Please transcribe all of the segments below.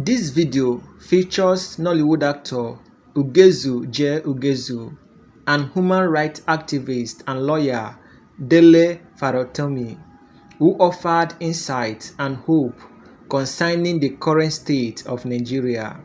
This video features Nollywood actor Ugezu and human rights activist and lawyer Dele Farotimi, who offered insight and hope concerning the current state of Nigeria.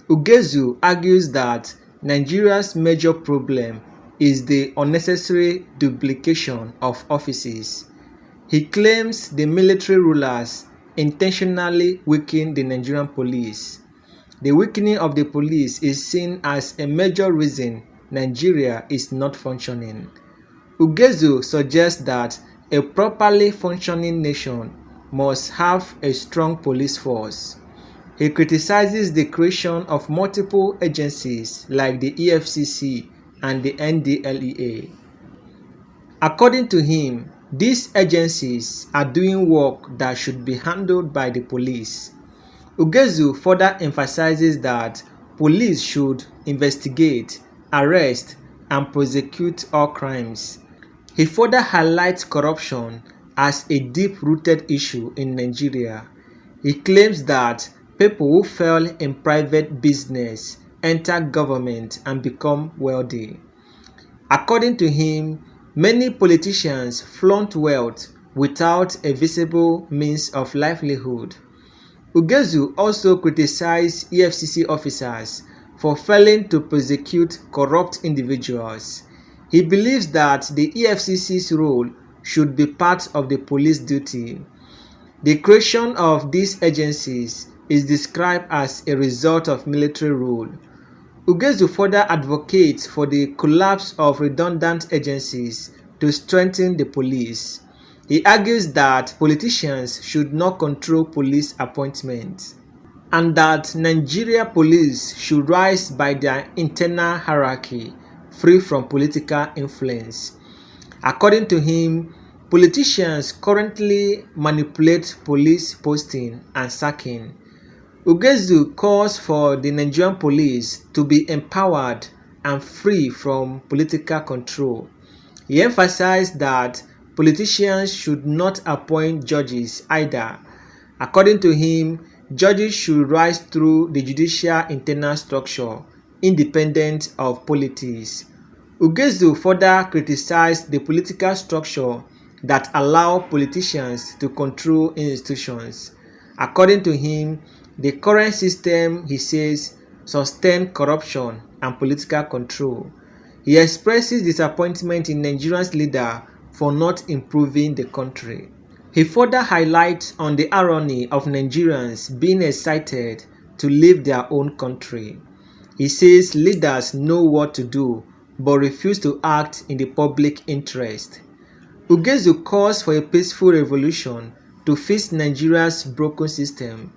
Ugezu argues that Nigeria's major problem is the unnecessary duplication of offices. He claims the military rulers intentionally weaken the Nigerian police. The weakening of the police is seen as a major reason Nigeria is not functioning. Ugezu suggests that a properly functioning nation must have a strong police force. He criticizes the creation of multiple agencies like the EFCC and the NDLEA. According to him, these agencies are doing work that should be handled by the police. Ugezu further emphasizes that police should investigate, arrest, and prosecute all crimes. He further highlights corruption as a deep-rooted issue in Nigeria. He claims that people who fail in private business enter government and become wealthy. According to him, many politicians flaunt wealth without a visible means of livelihood. Ugezu also criticized EFCC officers for failing to prosecute corrupt individuals. He believes that the EFCC's role should be part of the police duty. The creation of these agencies is described as a result of military rule. Ugezu further advocates for the collapse of redundant agencies to strengthen the police. He argues that politicians should not control police appointments and that Nigeria police should rise by their internal hierarchy, free from political influence. According to him, politicians currently manipulate police posting and sacking. Ugezu calls for the Nigerian police to be empowered and free from political control. He emphasized that politicians should not appoint judges either. According to him, judges should rise through the judicial internal structure, independent of politics. Ugezu further criticized the political structure that allow politicians to control institutions. According to him, the current system, he says, sustains corruption and political control. He expresses disappointment in Nigeria's leader for not improving the country. He further highlights on the irony of Nigerians being excited to leave their own country. He says leaders know what to do but refuse to act in the public interest. Ugezu calls for a peaceful revolution to fix Nigeria's broken system.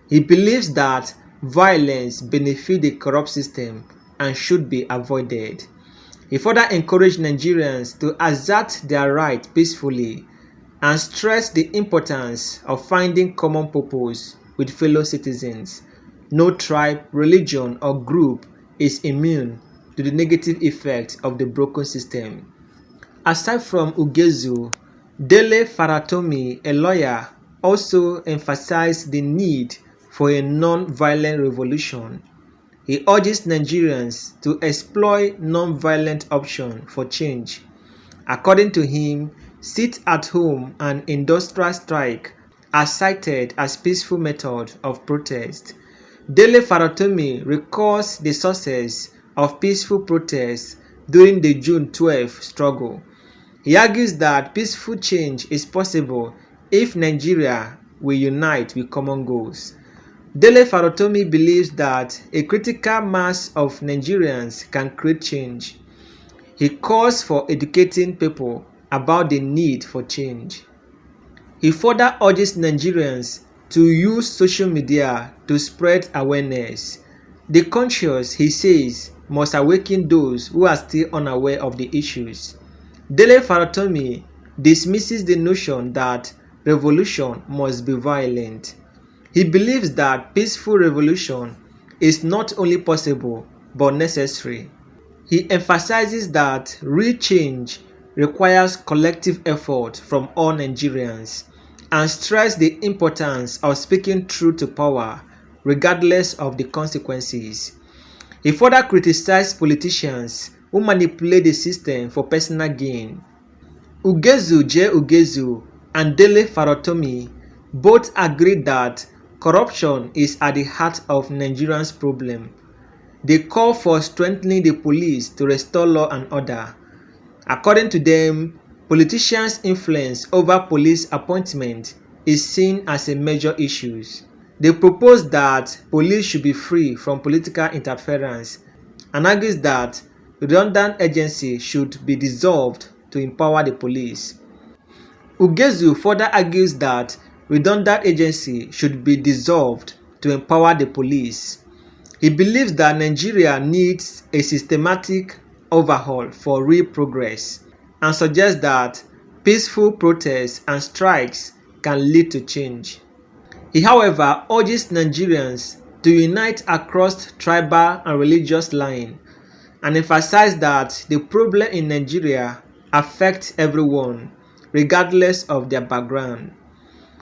He believes that violence benefits the corrupt system and should be avoided. He further encouraged Nigerians to assert their right peacefully and stressed the importance of finding common purpose with fellow citizens. No tribe, religion, or group is immune to the negative effects of the broken system. Aside from Ugezu, Dele Farotimi, a lawyer, also emphasized the need for a non-violent revolution. He urges Nigerians to exploit non-violent options for change. According to him, sit at home and industrial strike are cited as peaceful methods of protest. Dele Farotimi recalls the sources of peaceful protests during the June 12 struggle. He argues that peaceful change is possible if Nigeria will unite with common goals. Dele Farotimi believes that a critical mass of Nigerians can create change. He calls for educating people about the need for change. He further urges Nigerians to use social media to spread awareness. The conscious, he says, must awaken those who are still unaware of the issues. Dele Farotimi dismisses the notion that revolution must be violent. He believes that peaceful revolution is not only possible but necessary. He emphasizes that real change requires collective effort from all Nigerians and stressed the importance of speaking truth to power regardless of the consequences. He further criticized politicians who manipulate the system for personal gain. Ugezu and Dele Farotimi both agreed that corruption is at the heart of Nigeria's problem. They call for strengthening the police to restore law and order. According to them, politicians' influence over police appointment is seen as a major issue. They propose that police should be free from political interference and argues that redundant agency should be dissolved to empower the police. Ugezu further argues that redundant agency should be dissolved to empower the police. He believes that Nigeria needs a systematic overhaul for real progress and suggests that peaceful protests and strikes can lead to change. He, however, urges Nigerians to unite across tribal and religious lines and emphasize that the problem in Nigeria affects everyone, regardless of their background.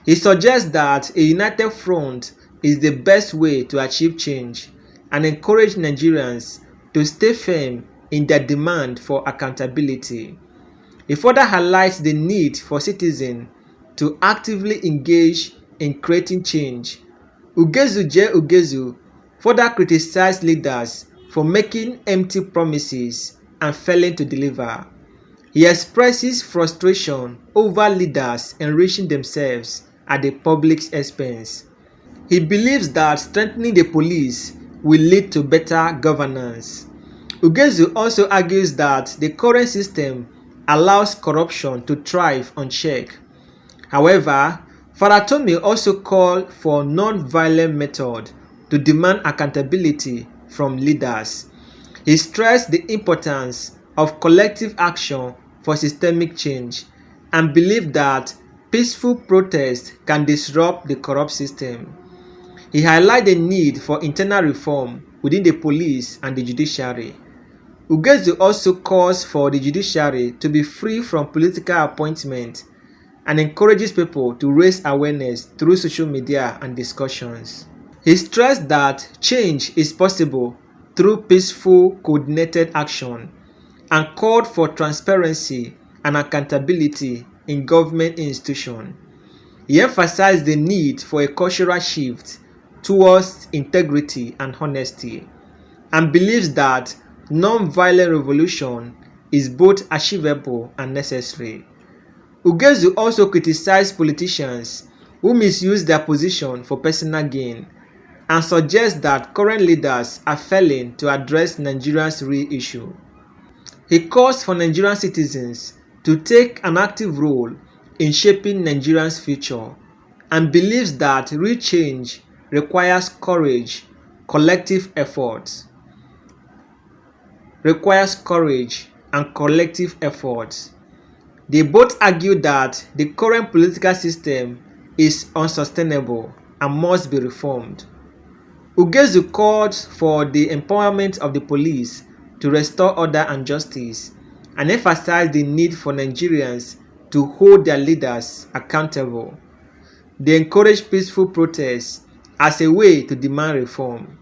He suggests that a united front is the best way to achieve change and encourage Nigerians to stay firm in their demand for accountability. He further highlights the need for citizens to actively engage in creating change. Ugezu further criticized leaders for making empty promises and failing to deliver. He expresses frustration over leaders enriching themselves at the public's expense. He believes that strengthening the police will lead to better governance. Ugezu also argues that the current system allows corruption to thrive unchecked. However, Farotimi also called for non-violent methods to demand accountability from leaders. He stressed the importance of collective action for systemic change and believed that peaceful protest can disrupt the corrupt system. He highlighted the need for internal reform within the police and the judiciary. Ugezu also calls for the judiciary to be free from political appointment and encourages people to raise awareness through social media and discussions. He stressed that change is possible through peaceful, coordinated action and called for transparency and accountability in government institutions. He emphasized the need for a cultural shift towards integrity and honesty and believes that non-violent revolution is both achievable and necessary. Ugezu also criticized politicians who misuse their position for personal gain and suggests that current leaders are failing to address Nigeria's real issue. He calls for Nigerian citizens to take an active role in shaping Nigeria's future and believes that real change requires courage, collective efforts. They both argue that the current political system is unsustainable and must be reformed. Ugezu called for the empowerment of the police to restore order and justice and emphasized the need for Nigerians to hold their leaders accountable. They encouraged peaceful protests as a way to demand reform.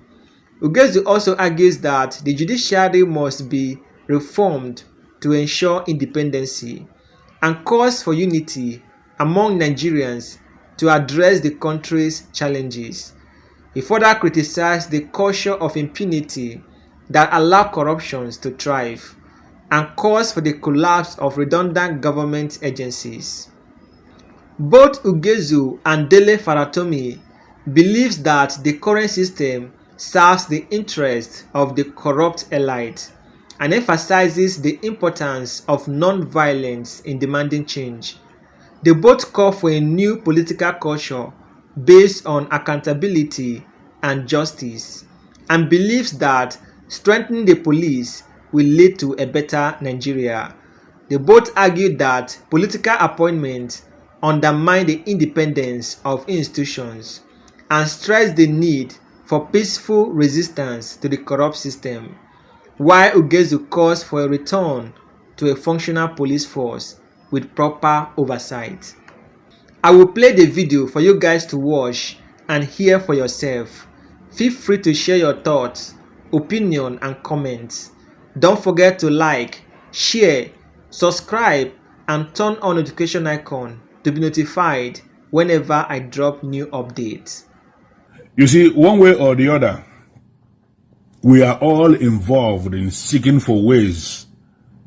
Ugezu also argues that the judiciary must be reformed to ensure independency and calls for unity among Nigerians to address the country's challenges. He further criticized the culture of impunity that allows corruption to thrive and calls for the collapse of redundant government agencies. Both Ugezu and Dele Farotimi believes that the current system serves the interests of the corrupt elite and emphasizes the importance of non-violence in demanding change. They both call for a new political culture based on accountability and justice and believes that strengthening the police will lead to a better Nigeria. They both argue that political appointments undermine the independence of institutions and stress the need for peaceful resistance to the corrupt system, while Ugezu calls for a return to a functional police force with proper oversight. I will play the video for you guys to watch and hear for yourself. Feel free to share your thoughts, opinion, and comments. Don't forget to like, share, subscribe, and turn on notification icon to be notified whenever I drop new updates. You see, one way or the other, we are all involved in seeking for ways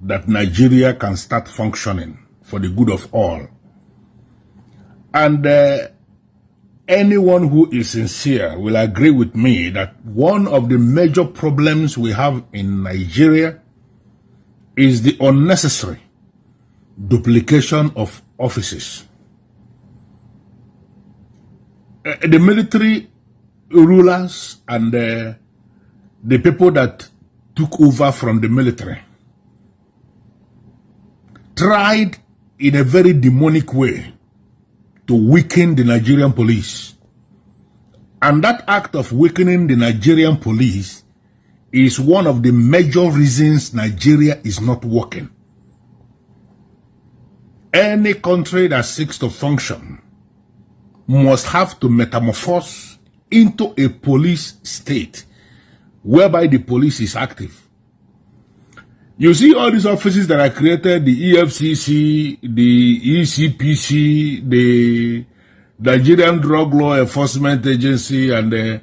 that Nigeria can start functioning for the good of all. And anyone who is sincere will agree with me that one of the major problems we have in Nigeria is the unnecessary duplication of offices. The military rulers and the people that took over from the military tried in a very demonic way to weaken the Nigerian police. And that act of weakening the Nigerian police is one of the major reasons Nigeria is not working. Any country that seeks to function must have to metamorphose into a police state whereby the police is active. You see all these offices that are created, the EFCC, the ECPC, the Nigerian Drug Law Enforcement Agency, and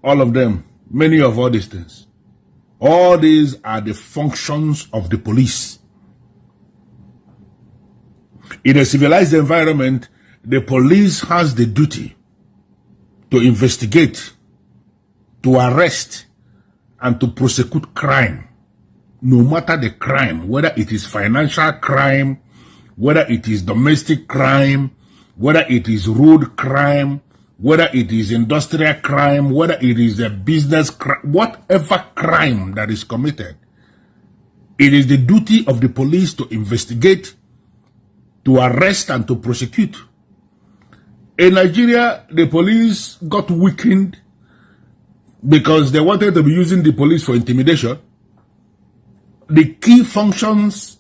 all of them, many of all these things. All these are the functions of the police. In a civilized environment, the police has the duty to investigate, to arrest, and to prosecute crime. No matter the crime, whether it is financial crime, whether it is domestic crime, whether it is road crime, whether it is industrial crime, whether it is a business crime, whatever crime that is committed, it is the duty of the police to investigate, to arrest, and to prosecute. In Nigeria, the police got weakened because they wanted to be using the police for intimidation. The key functions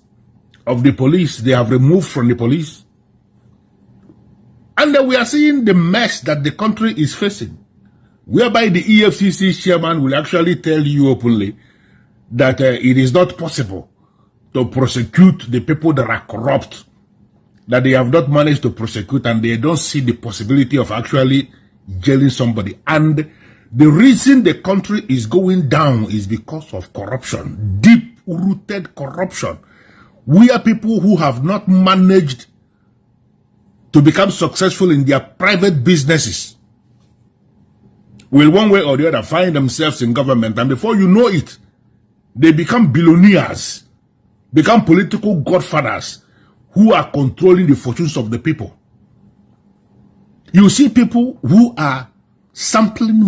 of the police, they have removed from the police. And then we are seeing the mess that the country is facing, whereby the EFCC chairman will actually tell you openly that it is not possible to prosecute the people that are corrupt, that they have not managed to prosecute, and they don't see the possibility of actually jailing somebody. And the reason the country is going down is because of corruption, deep-rooted corruption. We are people who have not managed to become successful in their private businesses, will one way or the other find themselves in government, and before you know it, they become billionaires, become political godfathers who are controlling the fortunes of the people. You see people who are sampling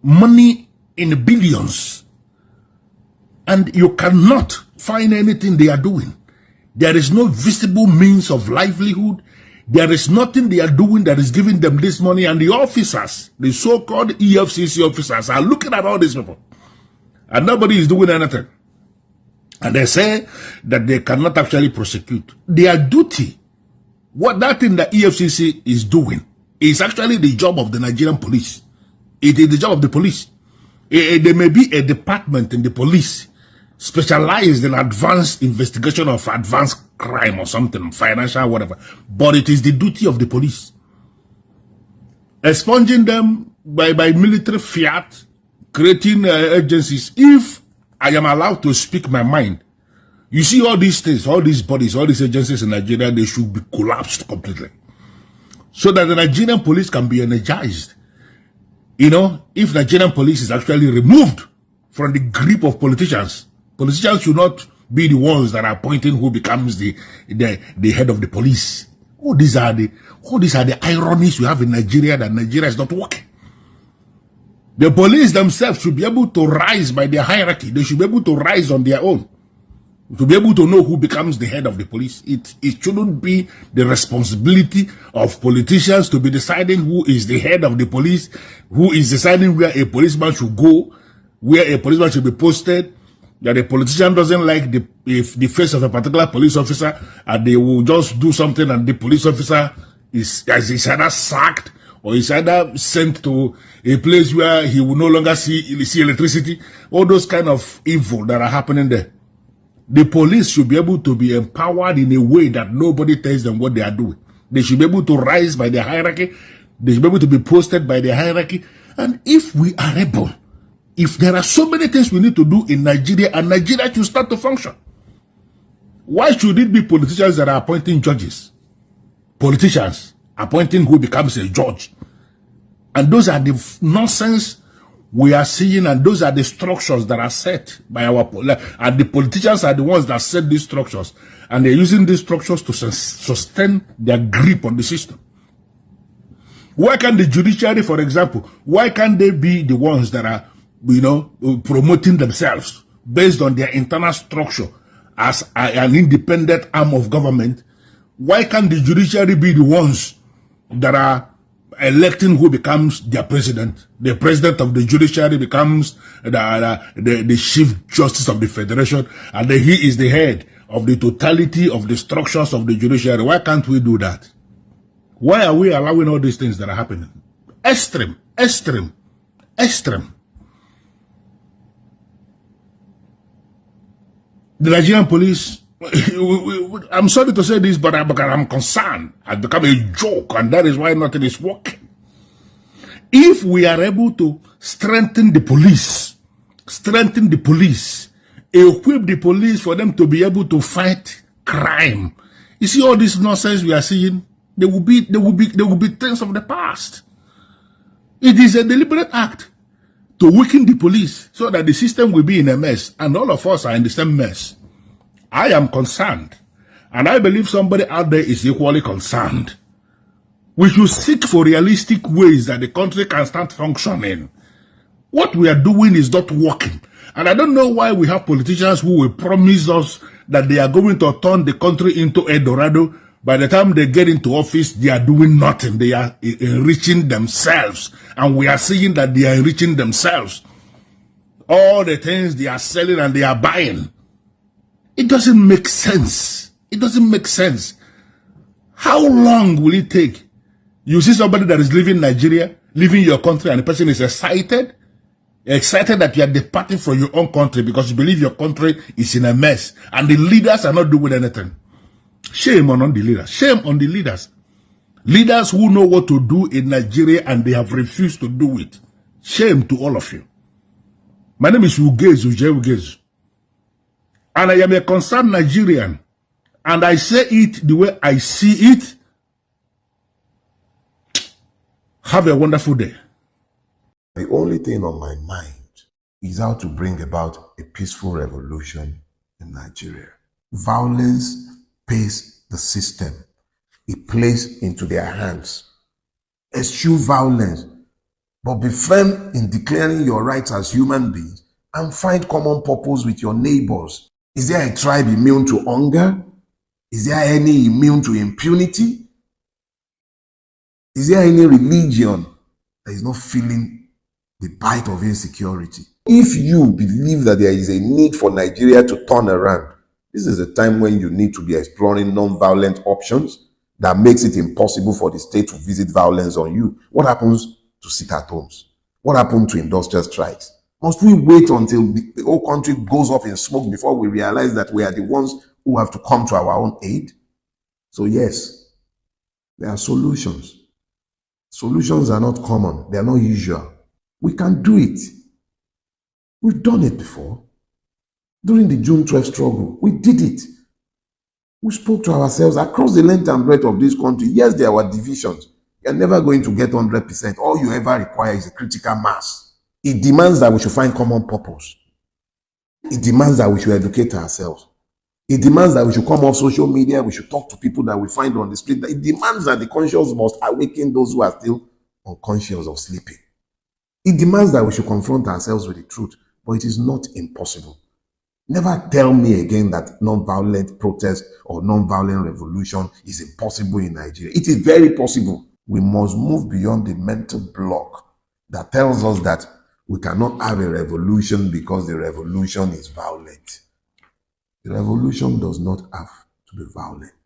money in billions, and you cannot find anything they are doing. There is no visible means of livelihood. There is nothing they are doing that is giving them this money, and the officers, the so-called EFCC officers, are looking at all these people, and nobody is doing anything. And they say that they cannot actually prosecute. Their duty, what that thing that EFCC is doing, is actually the job of the Nigerian police. It is the job of the police. There may be a department in the police specialized in advanced investigation of advanced crime or something, financial, whatever. But it is the duty of the police. Expunging them by military fiat, creating agencies. If I am allowed to speak my mind, you see all these things, all these bodies, all these agencies in Nigeria, they should be collapsed completely, so that the Nigerian police can be energized. You know, if Nigerian police is actually removed from the grip of politicians, politicians should not be the ones that are appointing who becomes the head of the police. These are the ironies we have in Nigeria, that Nigeria is not working. The police themselves should be able to rise by their hierarchy. They should be able to rise on their own, to be able to know who becomes the head of the police. It shouldn't be the responsibility of politicians to be deciding who is the head of the police, who is deciding where a policeman should go, where a policeman should be posted, that a politician doesn't like the face of a particular police officer, and they will just do something, and the police officer is either sacked or he's either sent to a place where he will no longer see electricity. All those kind of evil that are happening there. The police should be able to be empowered in a way that nobody tells them what they are doing. They should be able to rise by the hierarchy. They should be able to be posted by the hierarchy. And if we are able, if there are so many things we need to do in Nigeria, and Nigeria should start to function, why should it be politicians that are appointing judges? Politicians appointing who becomes a judge. And those are the nonsense we are seeing, and those are the structures that are set by our, and the politicians are the ones that set these structures, and they're using these structures to sustain their grip on the system. Why can't the judiciary, for example, why can't they be the ones that are, promoting themselves based on their internal structure as an independent arm of government? Why can't the judiciary be the ones that are electing who becomes their president? The president of the judiciary becomes the chief justice of the federation, and then he is the head of the totality of the structures of the judiciary. Why can't we do that? Why are we allowing all these things that are happening? Extreme, extreme, extreme. The Nigerian police, I'm sorry to say this, but I'm concerned. It's become a joke, and that is why nothing is working. If we are able to strengthen the police, equip the police for them to be able to fight crime. You see all this nonsense we are seeing, they will be things of the past. It is a deliberate act to weaken the police so that the system will be in a mess, and all of us are in the same mess. I am concerned, and I believe somebody out there is equally concerned. We should seek for realistic ways that the country can start functioning. What we are doing is not working, and I don't know why we have politicians who will promise us that they are going to turn the country into El Dorado. By the time they get into office, they are doing nothing. They are enriching themselves. And we are seeing that they are enriching themselves. All the things they are selling and they are buying. It doesn't make sense. It doesn't make sense. How long will it take? You see somebody that is leaving Nigeria, leaving your country, and the person is excited that you are departing from your own country because you believe your country is in a mess. And the leaders are not doing anything. Shame on the leaders. Shame on the leaders. Leaders who know what to do in Nigeria and they have refused to do it. Shame to all of you. My name is Ugezu. And I am a concerned Nigerian. And I say it the way I see it. Have a wonderful day. The only thing on my mind is how to bring about a peaceful revolution in Nigeria. Violence pays the system. It plays into their hands. Eschew violence, but be firm in declaring your rights as human beings and find common purpose with your neighbors. Is there a tribe immune to hunger? Is there any immune to impunity? Is there any religion that is not feeling the bite of insecurity? If you believe that there is a need for Nigeria to turn around, this is the time when you need to be exploring non-violent options that makes it impossible for the state to visit violence on you. What happens to sit-at-homes? What happened to industrial strikes? Must we wait until the whole country goes up in smoke before we realize that we are the ones who have to come to our own aid? So yes, there are solutions. Solutions are not common. They are not usual. We can do it. We've done it before. During the June 12 struggle, we did it. We spoke to ourselves across the length and breadth of this country. Yes, there were divisions. You're never going to get 100%. All you ever require is a critical mass. It demands that we should find common purpose. It demands that we should educate ourselves. It demands that we should come off social media. We should talk to people that we find on the street. It demands that the conscious must awaken those who are still unconscious or sleeping. It demands that we should confront ourselves with the truth. But it is not impossible. Never tell me again that non-violent protest or non-violent revolution is impossible in Nigeria. It is very possible. We must move beyond the mental block that tells us that we cannot have a revolution because the revolution is violent. The revolution does not have to be violent.